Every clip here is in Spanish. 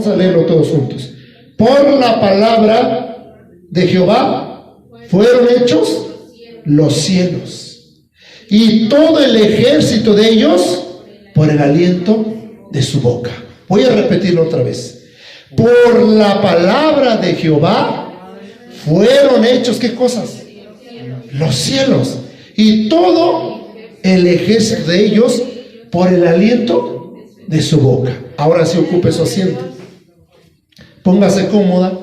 Vamos a leerlo todos juntos. Por la palabra de Jehová fueron hechos los cielos, y todo el ejército de ellos por el aliento de su boca. Voy a repetirlo otra vez. Por la palabra de Jehová fueron hechos, ¿qué cosas? Los cielos, y todo el ejército de ellos por el aliento de su boca. Ahora sí, ocupe su asiento, póngase cómoda,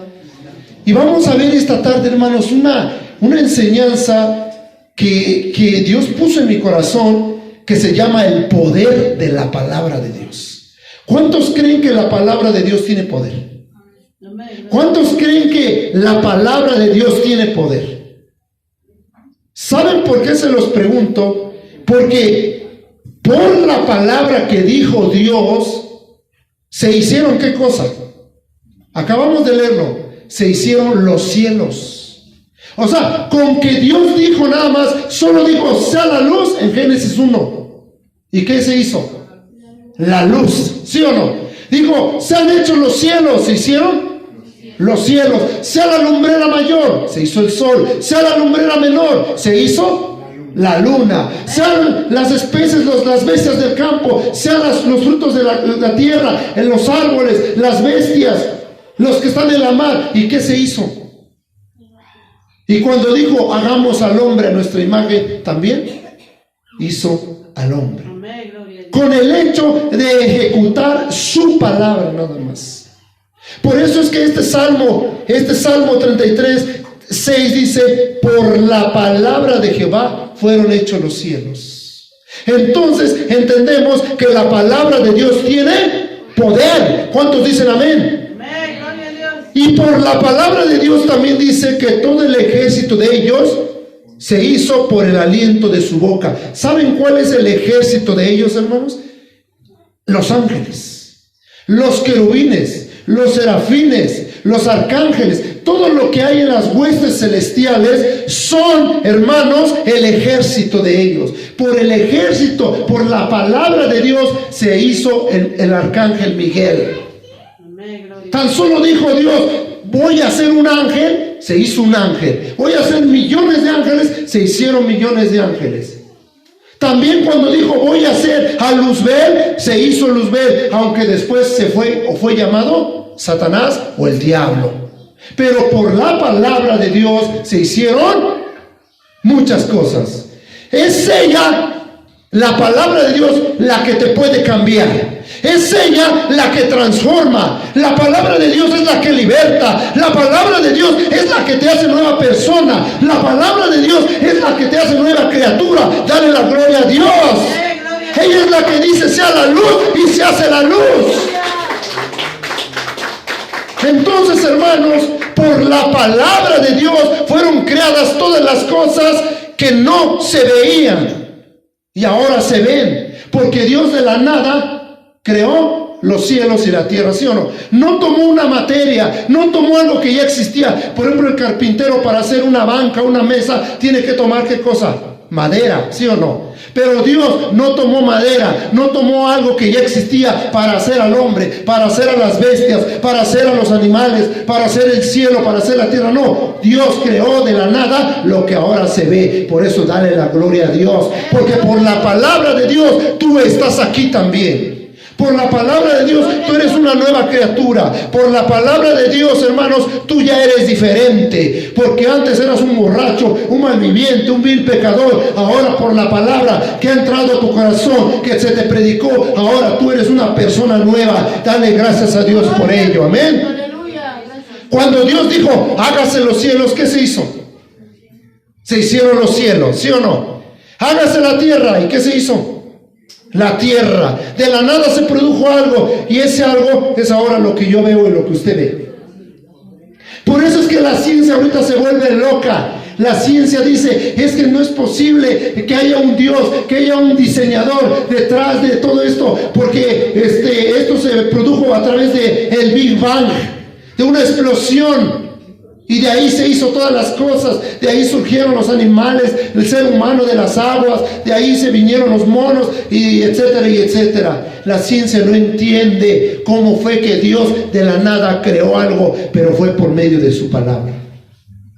y vamos a ver esta tarde, hermanos, una enseñanza que Dios puso en mi corazón, que se llama el poder de la palabra de Dios. ¿Cuántos creen que la palabra de Dios tiene poder? ¿Cuántos creen que la palabra de Dios tiene poder? ¿Saben por qué se los pregunto? Porque por la palabra que dijo Dios, se hicieron, ¿qué cosa? Acabamos de leerlo. Se hicieron los cielos. O sea, con que Dios dijo nada más, solo dijo, sea la luz, en Génesis 1. ¿Y qué se hizo? La luz, ¿sí o no? Dijo, se han hecho los cielos, ¿se hicieron? Los cielos. Sea la lumbrera mayor, se hizo el sol. Sea la lumbrera menor, se hizo la luna. Sean las especies, las bestias del campo, sean los frutos de la tierra, en los árboles, las bestias, los que están en la mar. ¿Y qué se hizo? Y cuando dijo, hagamos al hombre a nuestra imagen, también hizo al hombre. Con el hecho de ejecutar su palabra nada más. Por eso es que este Salmo 33, 6 dice, por la palabra de Jehová fueron hechos los cielos. Entonces entendemos que la palabra de Dios tiene poder. ¿Cuántos dicen amén? Y por la palabra de Dios también dice que todo el ejército de ellos se hizo por el aliento de su boca. ¿Saben cuál es el ejército de ellos, hermanos? Los ángeles, los querubines, los serafines, los arcángeles, todo lo que hay en las huestes celestiales son, hermanos, el ejército de ellos. Por el ejército, por la palabra de Dios se hizo el arcángel Miguel. Tan solo dijo Dios, voy a hacer un ángel, se hizo un ángel. Voy a hacer millones de ángeles, se hicieron millones de ángeles. También cuando dijo, voy a hacer a Luzbel, se hizo Luzbel, aunque después se fue o fue llamado Satanás o el diablo. Pero por la palabra de Dios se hicieron muchas cosas. Es ella, la palabra de Dios, la que te puede cambiar. Es ella la que transforma. La palabra de Dios es la que liberta. La palabra de Dios es la que te hace nueva persona. La palabra de Dios es la que te hace nueva criatura. Dale la gloria a Dios. Ella es la que dice sea la luz y se hace la luz. Entonces, hermanos, por la palabra de Dios fueron creadas todas las cosas que no se veían y ahora se ven, porque Dios de la nada creó los cielos y la tierra, ¿sí o no? No tomó una materia, no tomó algo que ya existía. Por ejemplo, el carpintero para hacer una banca, una mesa, tiene que tomar ¿qué cosa? Madera, ¿sí o no? Pero Dios no tomó madera, no tomó algo que ya existía para hacer al hombre, para hacer a las bestias, para hacer a los animales, para hacer el cielo, para hacer la tierra. No, Dios creó de la nada lo que ahora se ve. Por eso dale la gloria a Dios, porque por la palabra de Dios tú estás aquí también. Por la palabra de Dios tú eres una nueva criatura. Por la palabra de Dios, hermanos, tú ya eres diferente. Porque antes eras un borracho, un malviviente, un vil pecador. Ahora por la palabra que ha entrado a tu corazón, que se te predicó, ahora tú eres una persona nueva. Dale gracias a Dios por ello, amén. Cuando Dios dijo, hágase los cielos, ¿qué se hizo? Se hicieron los cielos, ¿sí o no? Hágase la tierra, ¿y qué se hizo? La tierra. De la nada se produjo algo, y ese algo es ahora lo que yo veo y lo que usted ve. Por eso es que la ciencia ahorita se vuelve loca. La ciencia dice, es que no es posible que haya un Dios, que haya un diseñador detrás de todo esto, porque esto se produjo a través de el Big Bang, de una explosión. Y de ahí se hizo todas las cosas, de ahí surgieron los animales, el ser humano de las aguas, de ahí se vinieron los monos, y etcétera, y etcétera. La ciencia no entiende cómo fue que Dios de la nada creó algo, pero fue por medio de su palabra.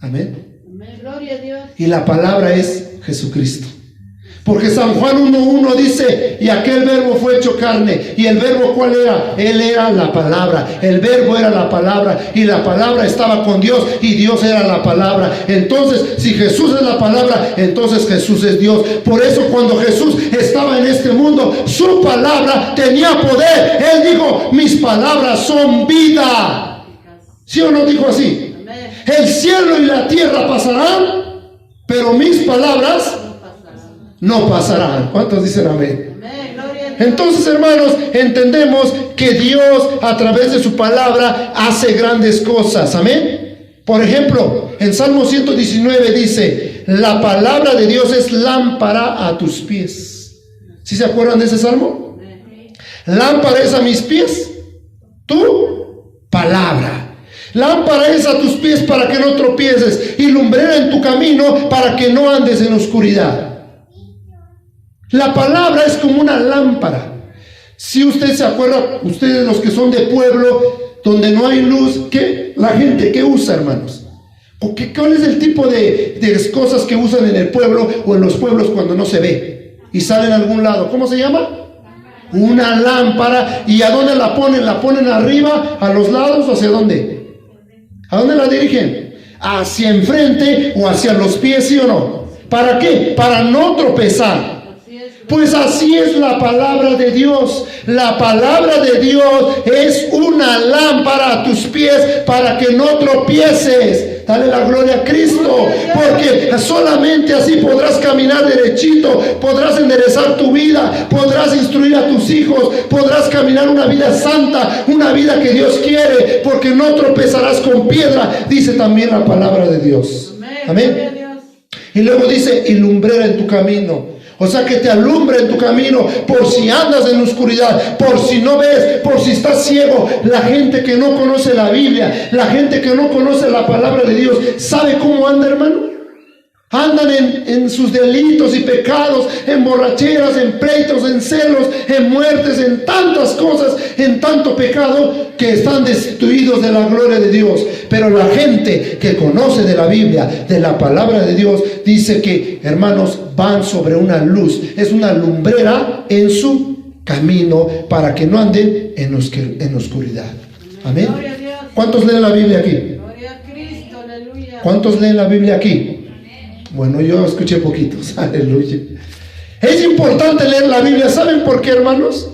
Amén. Amén. Gloria a Dios. Y la palabra es Jesucristo. Porque San Juan 1:1 dice, y aquel verbo fue hecho carne. ¿Y el verbo cuál era? Él era la palabra. El verbo era la palabra. Y la palabra estaba con Dios. Y Dios era la palabra. Entonces, si Jesús es la palabra, entonces Jesús es Dios. Por eso cuando Jesús estaba en este mundo, su palabra tenía poder. Él dijo, mis palabras son vida. ¿Sí o no dijo así? Amén. El cielo y la tierra pasarán, pero mis palabras no pasarán. ¿Cuántos dicen amén? Amén. Gloria a Dios. Entonces, hermanos, entendemos que Dios a través de su palabra hace grandes cosas. Amén. Por ejemplo, en Salmo 119 dice, la palabra de Dios es lámpara a tus pies. ¿Sí se acuerdan de ese salmo? Lámpara es a mis pies tu palabra. Lámpara es a tus pies para que no tropieces, y lumbrera en tu camino para que no andes en oscuridad. La palabra es como una lámpara. Si usted se acuerda, ustedes los que son de pueblo, donde no hay luz, ¿qué? La gente, ¿qué usa, hermanos? ¿Cuál es el tipo de cosas que usan en el pueblo o en los pueblos cuando no se ve y sale en algún lado? ¿Cómo se llama? Una lámpara. ¿Y a dónde la ponen? ¿La ponen arriba, a los lados o hacia dónde? ¿A dónde la dirigen? ¿Hacia enfrente o hacia los pies, sí o no? ¿Para qué? Para no tropezar. Pues así es la palabra de Dios. La palabra de Dios es una lámpara a tus pies para que no tropieces. Dale la gloria a Cristo, porque solamente así podrás caminar derechito, podrás enderezar tu vida, podrás instruir a tus hijos, podrás caminar una vida santa, una vida que Dios quiere, porque no tropezarás con piedra, dice también la palabra de Dios. Amén. Y luego dice, y lumbrera en tu camino. O sea, que te alumbre en tu camino, por si andas en oscuridad, por si no ves, por si estás ciego. La gente que no conoce la Biblia, la gente que no conoce la palabra de Dios, ¿sabe cómo anda, hermano? Andan en sus delitos y pecados, en borracheras, en pleitos, en celos, en muertes, en tantas cosas, en tanto pecado, que están destituidos de la gloria de Dios. Pero la gente que conoce de la Biblia, de la palabra de Dios, dice que, hermanos, van sobre una luz. Es una lumbrera en su camino para que no anden en oscuridad. Amén. ¿Cuántos leen la Biblia aquí? Gloria a Cristo, aleluya. ¿Cuántos leen la Biblia aquí? Bueno, yo escuché poquitos, aleluya. Es importante leer la Biblia. ¿Saben por qué, hermanos?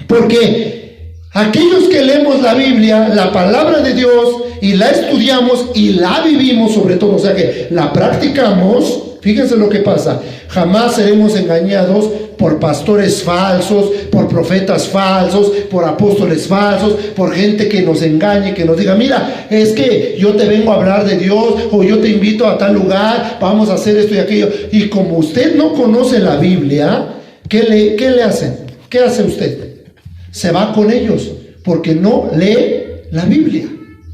Porque aquellos que leemos la Biblia, la palabra de Dios, y la estudiamos y la vivimos sobre todo, o sea que la practicamos, fíjense lo que pasa. Jamás seremos engañados por pastores falsos, por profetas falsos, por apóstoles falsos, por gente que nos engañe, que nos diga, mira, es que yo te vengo a hablar de Dios, o yo te invito a tal lugar, vamos a hacer esto y aquello. Y como usted no conoce la Biblia, ¿qué le hacen? ¿Qué hace usted? Se va con ellos, porque no lee la Biblia.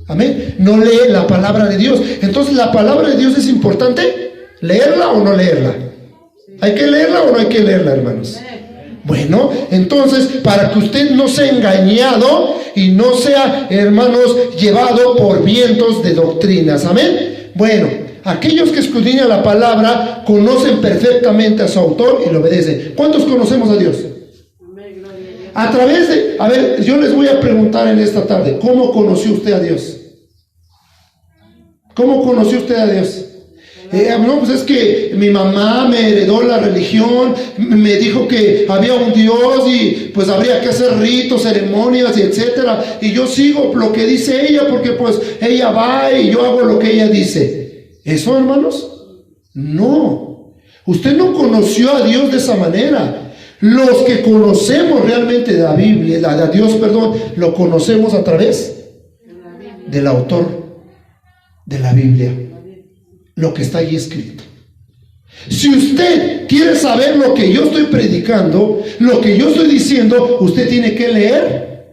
Amén. No lee la palabra de Dios. Entonces, ¿la palabra de Dios es importante? ¿Leerla o no leerla? ¿Hay que leerla o no hay que leerla, hermanos? Bueno, entonces, para que usted no sea engañado y no sea, hermanos, llevado por vientos de doctrinas. Amén. Bueno, aquellos que escudriñan la palabra conocen perfectamente a su autor y lo obedecen. ¿Cuántos conocemos a Dios? A través de, a ver, yo les voy a preguntar en esta tarde, ¿cómo conoció usted a Dios? ¿Cómo conoció usted a Dios? No, pues es que mi mamá me heredó la religión, me dijo que había un Dios y pues habría que hacer ritos, ceremonias y etcétera, y yo sigo lo que dice ella porque pues ella va y yo hago lo que ella dice. ¿Eso, hermanos? No. Usted no conoció a Dios de esa manera. Los que conocemos realmente de la Biblia, a Dios, perdón, lo conocemos a través del autor de la Biblia, lo que está ahí escrito. Si usted quiere saber lo que yo estoy predicando, lo que yo estoy diciendo, usted tiene que leer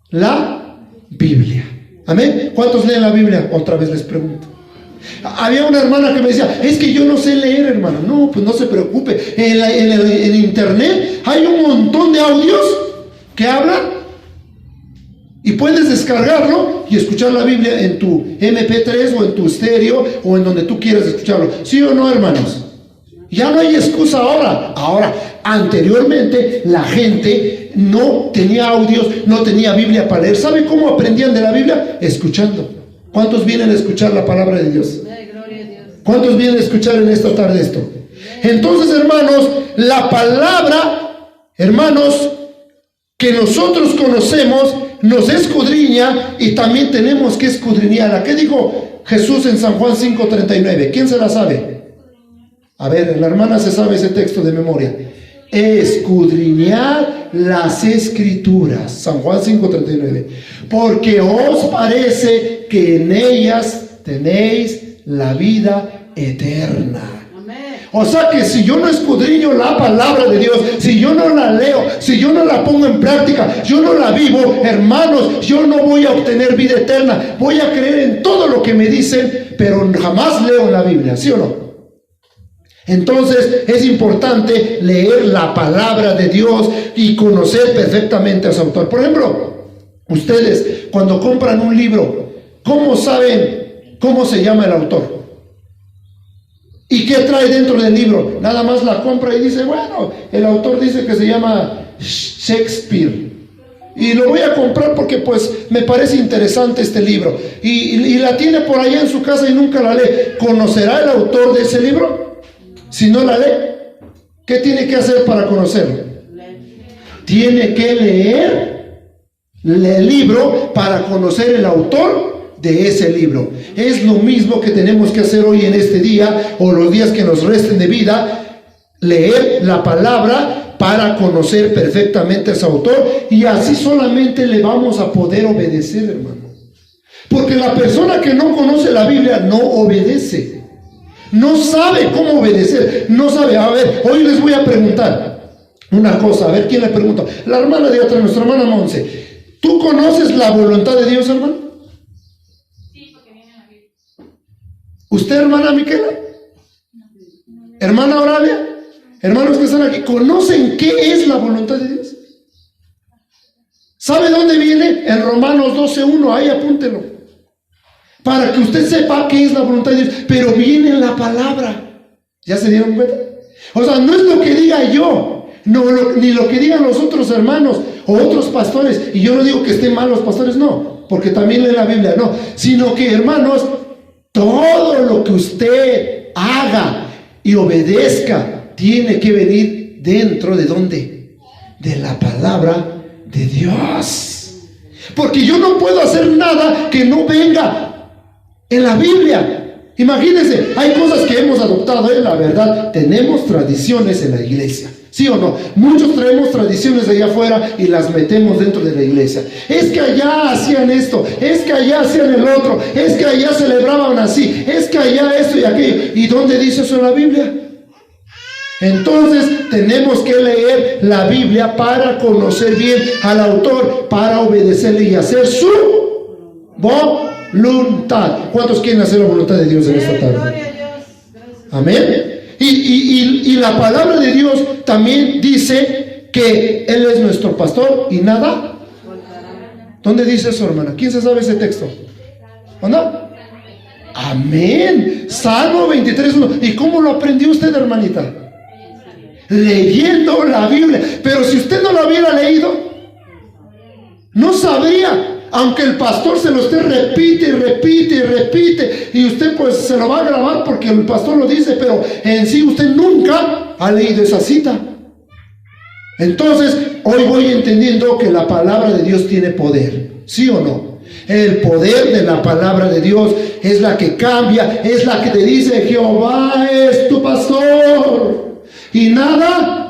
la Biblia. Amén. ¿Cuántos leen la Biblia? Otra vez les pregunto. Había una hermana que me decía, es que yo no sé leer, hermano. No, pues no se preocupe. En internet hay un montón de audios que hablan y puedes descargarlo y escuchar la Biblia en tu MP3 o en tu estéreo o en donde tú quieras escucharlo. ¿Sí o no, hermanos? Ya no hay excusa ahora. Ahora, anteriormente la gente no tenía audios, no tenía Biblia para leer. ¿Sabe cómo aprendían de la Biblia? Escuchando. ¿Cuántos vienen a escuchar la palabra de Dios? ¿Cuántos vienen a escuchar en esta tarde esto? Entonces, hermanos, la palabra, hermanos, que nosotros conocemos, nos escudriña y también tenemos que escudriñarla. ¿Qué dijo Jesús en San Juan 5:39? ¿Quién se la sabe? A ver, la hermana se sabe ese texto de memoria. Escudriñar las escrituras. San Juan 5:39. Porque os parece que en ellas tenéis la vida eterna. O sea que si yo no escudriño la palabra de Dios, si yo no la leo, si yo no la pongo en práctica, yo no la vivo, hermanos, yo no voy a obtener vida eterna. Voy a creer en todo lo que me dicen, pero jamás leo la Biblia, ¿sí o no? Entonces es importante leer la palabra de Dios y conocer perfectamente a su autor. Por ejemplo, ustedes cuando compran un libro, ¿cómo saben cómo se llama el autor? ¿Y qué trae dentro del libro? Nada más la compra y dice, bueno, el autor dice que se llama Shakespeare y lo voy a comprar porque pues me parece interesante este libro, y la tiene por allá en su casa y nunca la lee. ¿Conocerá el autor de ese libro? Si no la lee, ¿qué tiene que hacer para conocerlo? Tiene que leer el libro para conocer el autor de ese libro. Es lo mismo que tenemos que hacer hoy en este día o los días que nos resten de vida, leer la palabra para conocer perfectamente a su autor, y así solamente le vamos a poder obedecer, hermano. Porque la persona que no conoce la Biblia no obedece, no sabe cómo obedecer, no sabe. A ver, hoy les voy a preguntar una cosa, a ver quién le pregunta. La hermana de otra, nuestra hermana Monse, ¿tú conoces la voluntad de Dios, hermano? ¿Usted, hermana Miquela? ¿Hermana Oralia? Hermanos que están aquí, ¿conocen qué es la voluntad de Dios? ¿Sabe dónde viene? En Romanos 12:1, ahí apúntelo. Para que usted sepa qué es la voluntad de Dios, pero viene en la palabra. ¿Ya se dieron cuenta? O sea, no es lo que diga yo, ni lo que digan los otros hermanos o otros pastores. Y yo no digo que estén mal los pastores, no, porque también leen la Biblia, no. Sino que, hermanos, todo lo que usted haga y obedezca tiene que venir dentro de ¿dónde? De la palabra de Dios. Porque yo no puedo hacer nada que no venga en la Biblia. Imagínense, hay cosas que hemos adoptado, la verdad, tenemos tradiciones en la iglesia. ¿Sí o no? Muchos traemos tradiciones de allá afuera y las metemos dentro de la iglesia. Es que allá hacían esto, es que allá hacían el otro, es que allá celebraban así, es que allá esto y aquello. ¿Y dónde dice eso en la Biblia? Entonces tenemos que leer la Biblia para conocer bien al autor, para obedecerle y hacer su voluntad. ¿Cuántos quieren hacer la voluntad de Dios en esta tarde? Amén. Y la palabra de Dios también dice que Él es nuestro pastor y nada. ¿Dónde dice eso, hermana? ¿Quién se sabe ese texto? ¿O no? Amén. Salmo 23:1. ¿Y cómo lo aprendió usted, hermanita? Leyendo la Biblia. Pero si usted no la hubiera leído, no sabría. Aunque el pastor se lo esté repite y repite y repite, y usted pues se lo va a grabar porque el pastor lo dice, pero en sí usted nunca ha leído esa cita. Entonces hoy voy entendiendo que la palabra de Dios tiene poder, ¿sí o no? El poder de la palabra de Dios es la que cambia, es la que te dice: Jehová es tu pastor y nada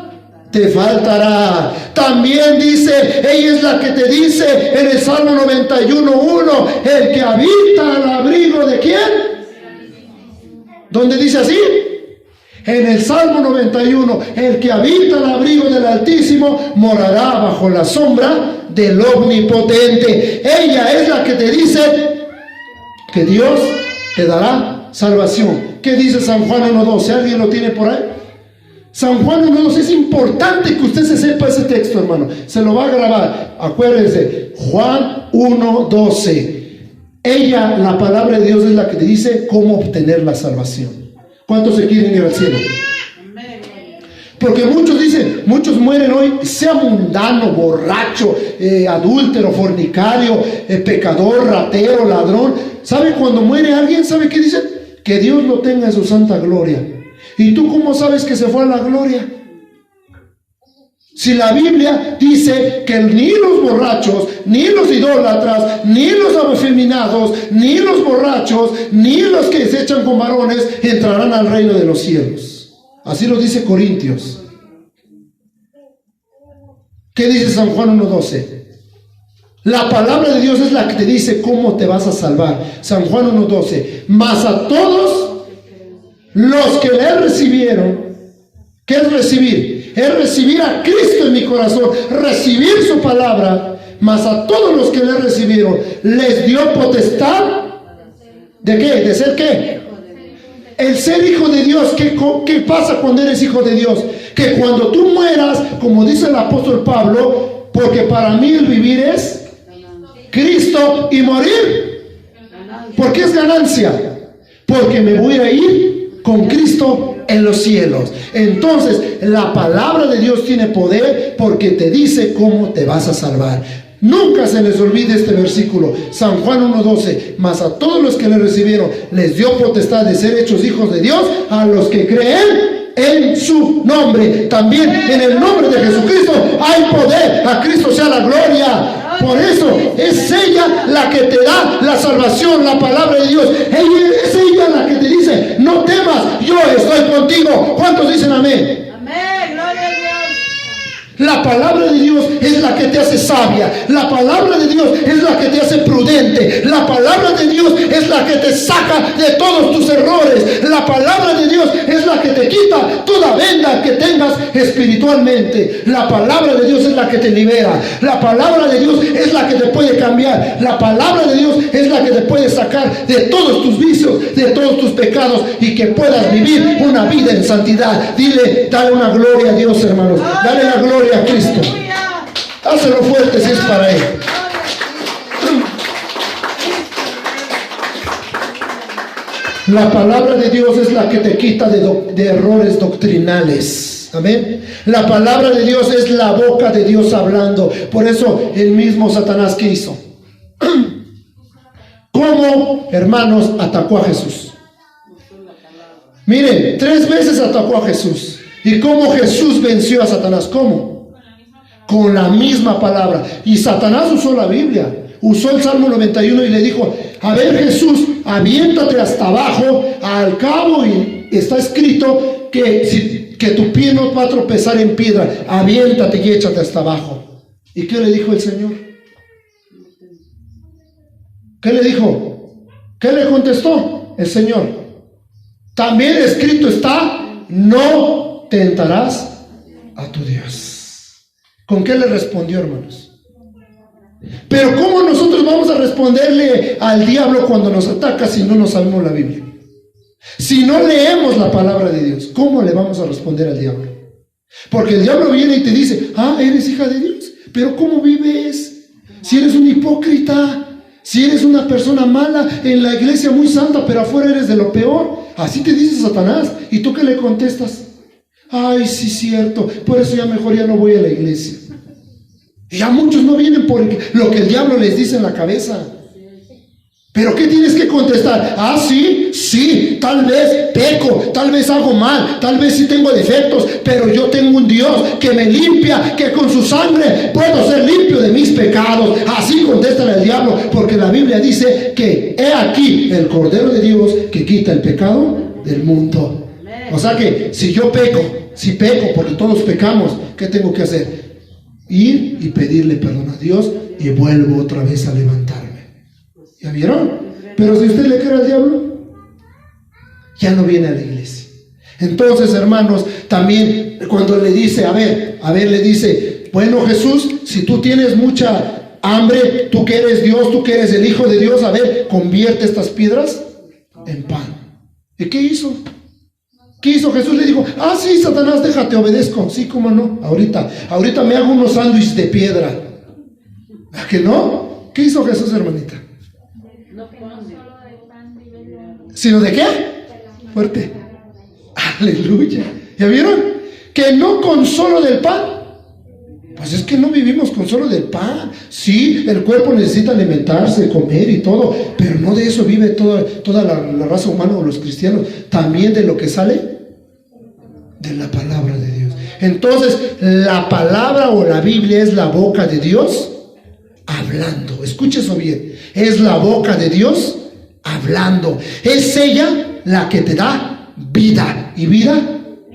te faltará. También dice, ella es la que te dice en el Salmo 91:1, el que habita al abrigo de ¿quién? ¿Dónde dice así? En el Salmo 91, el que habita el abrigo del Altísimo morará bajo la sombra del Omnipotente. Ella es la que te dice que Dios te dará salvación. ¿Qué dice San Juan 1:12? ¿Alguien lo tiene por ahí? San Juan 1:12, es importante que usted se sepa ese texto, hermano. Se lo va a grabar. Acuérdese, Juan 1:12. Ella, la palabra de Dios, es la que te dice cómo obtener la salvación. ¿Cuántos se quieren ir al cielo? Porque muchos dicen, muchos mueren hoy, sea mundano, borracho, adúltero, fornicario, pecador, ratero, ladrón. ¿Sabe cuando muere alguien? ¿Sabe qué dicen? Que Dios lo tenga en su santa gloria. ¿Y tú cómo sabes que se fue a la gloria? Si la Biblia dice que ni los borrachos, ni los idólatras, ni los afeminados, ni los borrachos, ni los que se echan con varones entrarán al reino de los cielos. Así lo dice Corintios. ¿Qué dice San Juan 1:12? La palabra de Dios es la que te dice cómo te vas a salvar. San Juan 1:12. Mas a todos los que le recibieron, ¿qué es recibir? Es recibir a Cristo en mi corazón, recibir su palabra. Mas a todos los que le recibieron, les dio potestad. ¿De qué? ¿De ser qué? El ser hijo de Dios. ¿Qué pasa cuando eres hijo de Dios? Que cuando tú mueras, como dice el apóstol Pablo, porque para mí el vivir es Cristo y morir. ¿Por qué es ganancia? Porque me voy a ir con Cristo en los cielos. Entonces, la palabra de Dios tiene poder porque te dice cómo te vas a salvar. Nunca se les olvide este versículo, San Juan 1:12. Mas a todos los que le recibieron, les dio potestad de ser hechos hijos de Dios, a los que creen en su nombre. También en el nombre de Jesucristo hay poder. A Cristo sea la gloria. Por eso es ella la que te da la salvación, la palabra de Dios. Es ella la que te dice, no temas, yo estoy contigo. ¿Cuántos dicen amén? Amén, gloria a Dios. La palabra de Dios es la que te hace sabia. La palabra de Dios es la que te hace prudente. La palabra de Dios es la que te saca de todos tus errores. La palabra de Dios es la que te quita toda venda que tengas espiritualmente. La palabra de Dios es la que te libera. La palabra de Dios es la que te puede cambiar. La palabra de Dios es la que te puede sacar de todos tus vicios, de todos tus pecados, y que puedas vivir una vida en santidad. Dale una gloria a Dios, hermanos. Dale la gloria a Cristo. Hácelo fuerte si es para Él. La palabra de Dios es la que te quita de errores doctrinales. Amén. La palabra de Dios es la boca de Dios hablando. Por eso el mismo Satanás, ¿qué hizo? ¿Cómo, hermanos, atacó a Jesús? Miren, 3 veces atacó a Jesús. ¿Y cómo Jesús venció a Satanás? ¿Cómo? Con la misma palabra. Y Satanás usó la Biblia, usó el Salmo 91 y le dijo, a ver Jesús, aviéntate hasta abajo, al cabo, y está escrito que tu pie no va a tropezar en piedra, aviéntate y échate hasta abajo. ¿Y qué le dijo el Señor? ¿Qué le dijo? ¿Qué le contestó el Señor? También escrito está, no tentarás a tu Dios. ¿Con qué le respondió, hermanos? Pero ¿cómo nosotros vamos a responderle al diablo cuando nos ataca si no nos sabemos la Biblia? Si no leemos la palabra de Dios, ¿cómo le vamos a responder al diablo? Porque el diablo viene y te dice, eres hija de Dios, pero ¿cómo vives? Si eres un hipócrita, si eres una persona mala, en la iglesia muy santa, pero afuera eres de lo peor. Así te dice Satanás. ¿Y tú qué le contestas? Ay, sí, cierto, por eso ya mejor ya no voy a la iglesia. Y ya muchos no vienen por lo que el diablo les dice en la cabeza. ¿Pero qué tienes que contestar? Sí, tal vez peco, tal vez hago mal, tal vez sí tengo defectos, pero yo tengo un Dios que me limpia, que con su sangre puedo ser limpio de mis pecados. Así contéstale al diablo, porque la Biblia dice que he aquí el Cordero de Dios que quita el pecado del mundo. O sea que si peco, porque todos pecamos, ¿qué tengo que hacer? Ir y pedirle perdón a Dios y vuelvo otra vez a levantarme. ¿Ya vieron? Pero si usted le cree al diablo, ya no viene a la iglesia. Entonces, hermanos, también cuando le dice, le dice, bueno, Jesús, si tú tienes mucha hambre, tú que eres Dios, tú que eres el Hijo de Dios, convierte estas piedras en pan. ¿Y qué hizo? ¿Qué hizo Jesús? Le dijo, sí, Satanás, déjate, obedezco. Sí, cómo no, ahorita me hago unos sándwiches de piedra. ¿A que no? ¿Qué hizo Jesús, hermanita? ¿Sino de qué? Fuerte. Aleluya. ¿Ya vieron? Que no con solo del pan. Pues es que no vivimos con solo del pan. Sí, el cuerpo necesita alimentarse, comer y todo, pero no de eso vive toda la raza humana o los cristianos. También de lo que sale de la palabra de Dios. Entonces, la palabra o la Biblia es la boca de Dios hablando. Escuche eso bien. Es la boca de Dios hablando. Es ella la que te da vida, y vida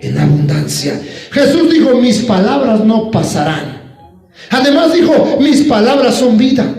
en abundancia. Jesús dijo, mis palabras no pasarán. Además dijo, mis palabras son vida.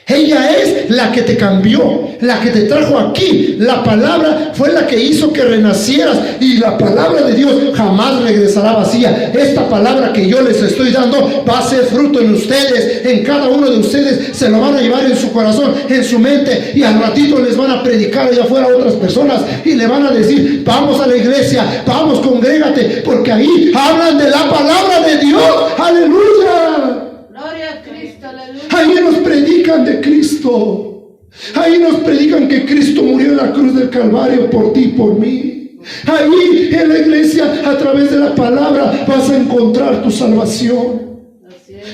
Ella es la que te cambió, la que te trajo aquí. La palabra fue la que hizo que renacieras, y la palabra de Dios jamás regresará vacía. Esta palabra que yo les estoy dando va a ser fruto en ustedes, en cada uno de ustedes. Se lo van a llevar en su corazón, en su mente, y al ratito les van a predicar allá afuera a otras personas y le van a decir, vamos a la iglesia, vamos, congrégate, porque ahí hablan de la palabra de Dios. ¡Aleluya! Gloria a Cristo, aleluya. Ahí nos predican de Cristo. Ahí nos predican que Cristo murió en la cruz del Calvario por ti y por mí. Ahí en la iglesia, a través de la palabra, vas a encontrar tu salvación.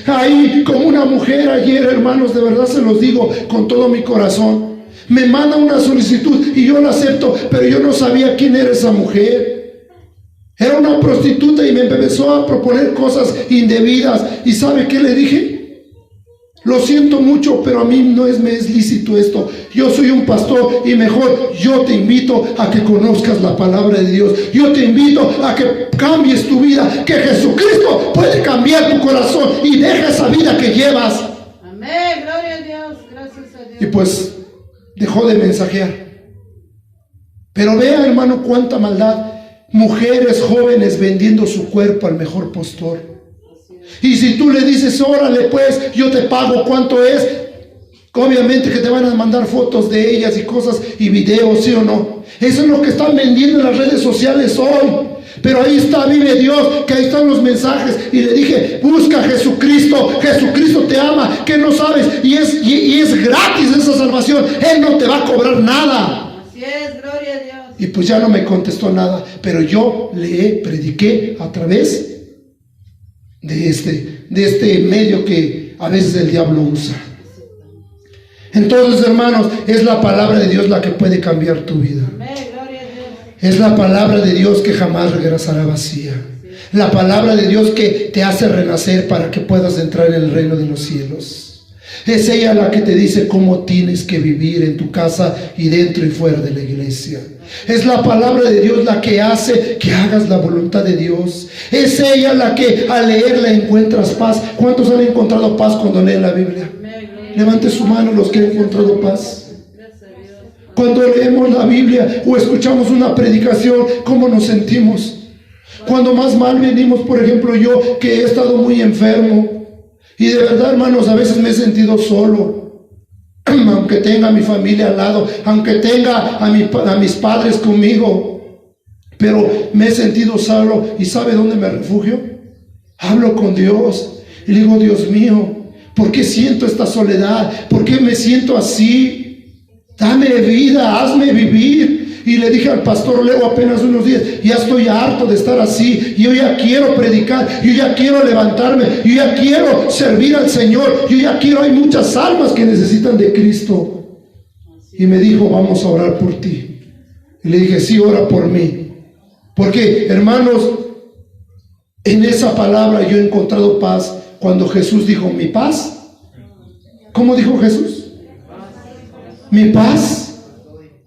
Ahí, como una mujer ayer, hermanos, de verdad se los digo con todo mi corazón, me manda una solicitud y yo la acepto, pero yo no sabía quién era esa mujer. Era una prostituta y me empezó a proponer cosas indebidas. ¿Y sabe qué le dije? Lo siento mucho, pero a mí no me es lícito esto. Yo soy un pastor y mejor yo te invito a que conozcas la palabra de Dios. Yo te invito a que cambies tu vida, que Jesucristo puede cambiar tu corazón y deja esa vida que llevas. Amén, gloria a Dios, gracias a Dios. Y pues dejó de mensajear. Pero vea, hermano, cuánta maldad. Mujeres jóvenes vendiendo su cuerpo al mejor postor. Y si tú le dices, órale pues, yo te pago, ¿cuánto es? Obviamente que te van a mandar fotos de ellas y cosas y videos, ¿sí o no? Eso es lo que están vendiendo en las redes sociales hoy. Pero ahí está, vive Dios, que ahí están los mensajes. Y le dije, busca a Jesucristo. Jesucristo te ama, que no sabes, y es gratis esa salvación. Él no te va a cobrar nada. Así es, gloria a Dios. Y pues ya no me contestó nada, pero yo le prediqué a través de este medio que a veces el diablo usa. Entonces, hermanos, es la palabra de Dios la que puede cambiar tu vida. Amén, gloria a Dios. Es la palabra de Dios que jamás regresará vacía. La palabra de Dios que te hace renacer para que puedas entrar en el reino de los cielos. Es ella la que te dice cómo tienes que vivir en tu casa y dentro y fuera de la iglesia. Es la palabra de Dios la que hace que hagas la voluntad de Dios. Es ella la que al leerla encuentras paz. ¿Cuántos han encontrado paz cuando leen la Biblia? Levante su mano los que han encontrado paz. Cuando leemos la Biblia o escuchamos una predicación, ¿cómo nos sentimos? Cuando más mal venimos, por ejemplo, yo que he estado muy enfermo, y de verdad, hermanos, a veces me he sentido solo, aunque tenga a mi familia al lado, aunque tenga a mis padres conmigo, pero me he sentido solo. ¿Y sabe dónde me refugio? Hablo con Dios y le digo, Dios mío, ¿por qué siento esta soledad? ¿Por qué me siento así? Dame vida, hazme vivir. Y le dije al pastor Leo apenas unos días, ya estoy harto de estar así, yo ya quiero predicar, yo ya quiero levantarme, yo ya quiero servir al Señor, yo ya quiero, hay muchas almas que necesitan de Cristo. Y me dijo, vamos a orar por ti. Y le dije, sí, ora por mí. Porque, hermanos, en esa palabra yo he encontrado paz. Cuando Jesús dijo, mi paz, ¿cómo dijo Jesús? Mi paz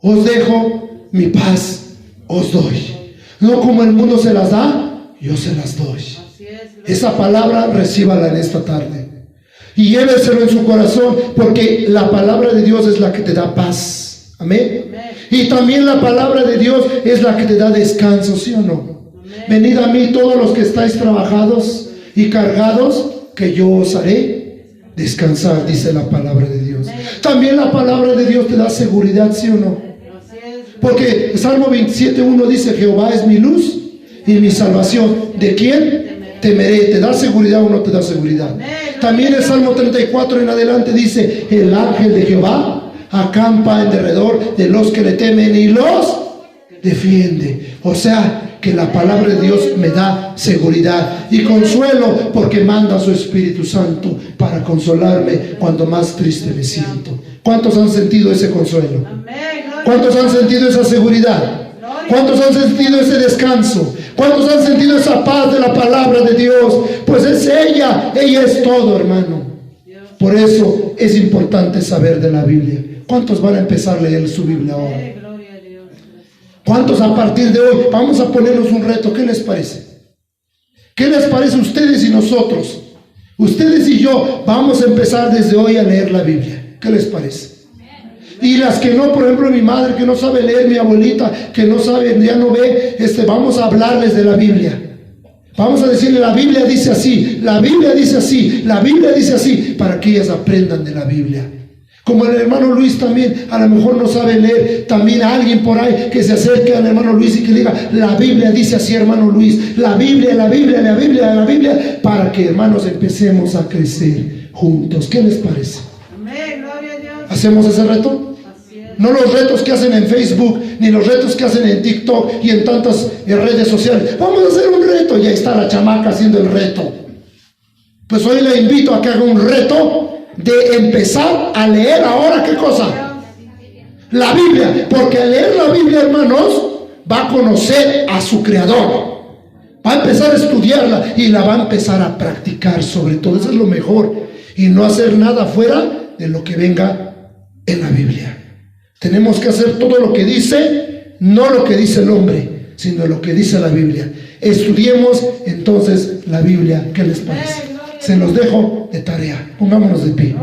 os dejo, mi paz os doy. No como el mundo se las da, yo se las doy. Esa palabra recíbala en esta tarde y lléveselo en su corazón, porque la palabra de Dios es la que te da paz. Amén. Y también la palabra de Dios es la que te da descanso, ¿sí o no? Venid a mí todos los que estáis trabajados y cargados, que yo os haré descansar, dice la palabra de Dios. También la palabra de Dios te da seguridad, ¿sí o no? Porque Salmo 27:1 dice: Jehová es mi luz y mi salvación. ¿De quién temeré? ¿Te da seguridad o no te da seguridad? También el Salmo 34 en adelante dice: el ángel de Jehová acampa en derredor de los que le temen y los defiende. O sea, que la palabra de Dios me da seguridad y consuelo, porque manda a su Espíritu Santo para consolarme cuando más triste me siento. ¿Cuántos han sentido ese consuelo? ¿Cuántos han sentido esa seguridad? ¿Cuántos han sentido ese descanso? ¿Cuántos han sentido esa paz de la palabra de Dios? Pues es ella es todo, hermano. Por eso es importante saber de la Biblia. ¿Cuántos van a empezar a leer su Biblia ahora? ¿Cuántos a partir de hoy? Vamos a ponernos un reto. ¿Qué les parece? ¿Qué les parece a ustedes y nosotros? Ustedes y yo vamos a empezar desde hoy a leer la Biblia. ¿Qué les parece? Y las que no, por ejemplo, mi madre que no sabe leer, mi abuelita que no sabe, ya no ve, vamos a hablarles de la Biblia. Vamos a decirle: la Biblia dice así, la Biblia dice así, la Biblia dice así, para que ellas aprendan de la Biblia. Como el hermano Luis también a lo mejor no sabe leer, también a alguien por ahí que se acerque al hermano Luis y que diga: la Biblia dice así, hermano Luis, la Biblia, la Biblia, la Biblia, la Biblia, para que, hermanos, empecemos a crecer juntos. ¿Qué les parece? Amén, gloria a Dios. ¿Hacemos ese reto? No los retos que hacen en Facebook, ni los retos que hacen en TikTok y en tantas redes sociales. Vamos a hacer un reto. Ya está la chamaca haciendo el reto. Pues hoy le invito a que haga un reto de empezar a leer ahora. ¿Qué cosa? La Biblia. Porque al leer la Biblia, hermanos, va a conocer a su Creador. Va a empezar a estudiarla y la va a empezar a practicar, sobre todo. Eso es lo mejor. Y no hacer nada fuera de lo que venga en la Biblia. Tenemos que hacer todo lo que dice, no lo que dice el hombre, sino lo que dice la Biblia. Estudiemos entonces la Biblia. ¿Qué les parece? Se los dejo de tarea. Pongámonos de pie.